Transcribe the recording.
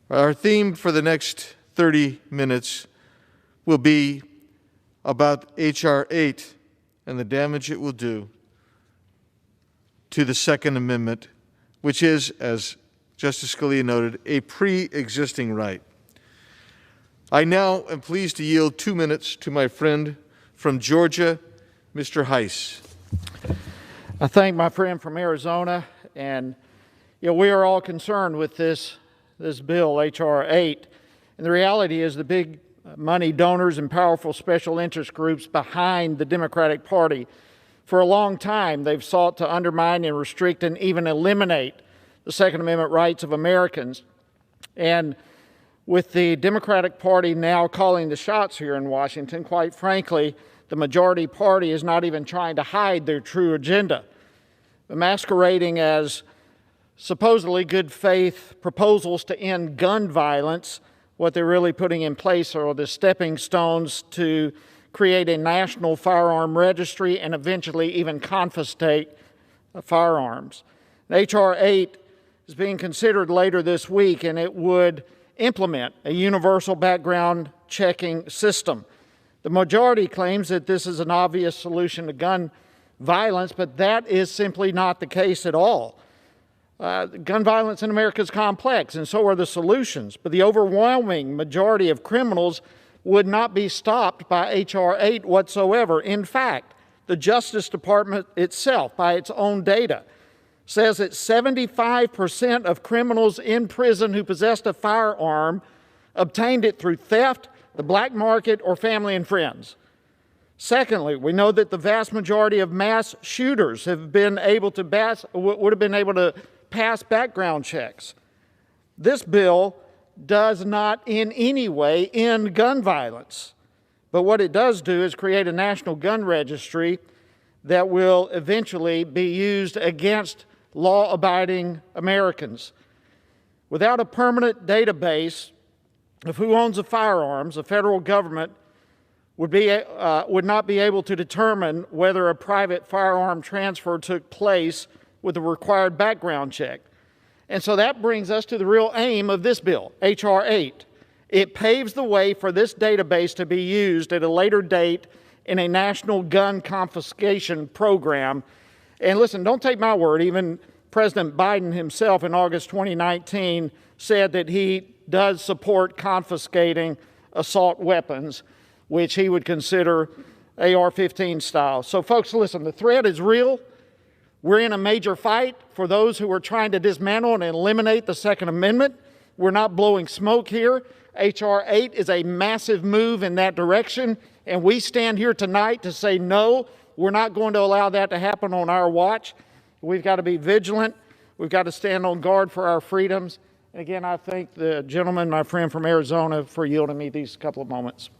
Our theme for the next 30 minutes will be about H.R. 8 and the damage it will do to the Second Amendment, which is, as Justice Scalia noted, a pre-existing right. I now am pleased to yield 2 minutes to my friend from Georgia, Mr. Hice. I thank my friend from Arizona, and we are all concerned with this bill, H.R. 8. And the reality is the big money donors and powerful special interest groups behind the Democratic Party, for a long time, they've sought to undermine and restrict and even eliminate the Second Amendment rights of Americans. And with the Democratic Party now calling the shots here in Washington, quite frankly, the majority party is not even trying to hide their true agenda. Masquerading as supposedly good faith proposals to end gun violence, what they're really putting in place are the stepping stones to create a national firearm registry and eventually even confiscate firearms. H.R. 8 is being considered later this week, and it would implement a universal background checking system. The majority claims that this is an obvious solution to gun violence, but that is simply not the case at all. Gun violence in America is complex, and so are the solutions. But the overwhelming majority of criminals would not be stopped by H.R. 8 whatsoever. In fact, the Justice Department itself, by its own data, says that 75% of criminals in prison who possessed a firearm obtained it through theft, the black market, or family and friends. Secondly, we know that the vast majority of mass shooters would have been able to pass background checks. This bill does not in any way end gun violence, but what it does do is create a national gun registry that will eventually be used against law-abiding Americans. Without a permanent database of who owns the firearms, the federal government would not be able to determine whether a private firearm transfer took place with the required background check. And so that brings us to the real aim of this bill, H.R. 8. It paves the way for this database to be used at a later date in a national gun confiscation program. And listen, don't take my word. Even President Biden himself in August 2019 said that he does support confiscating assault weapons, which he would consider AR-15 style. So folks, listen, the threat is real. We're in a major fight for those who are trying to dismantle and eliminate the Second Amendment. We're not blowing smoke here. H.R. 8 is a massive move in that direction, and we stand here tonight to say no, we're not going to allow that to happen on our watch. We've got to be vigilant. We've got to stand on guard for our freedoms. And again, I thank the gentleman, my friend from Arizona, for yielding me these couple of moments.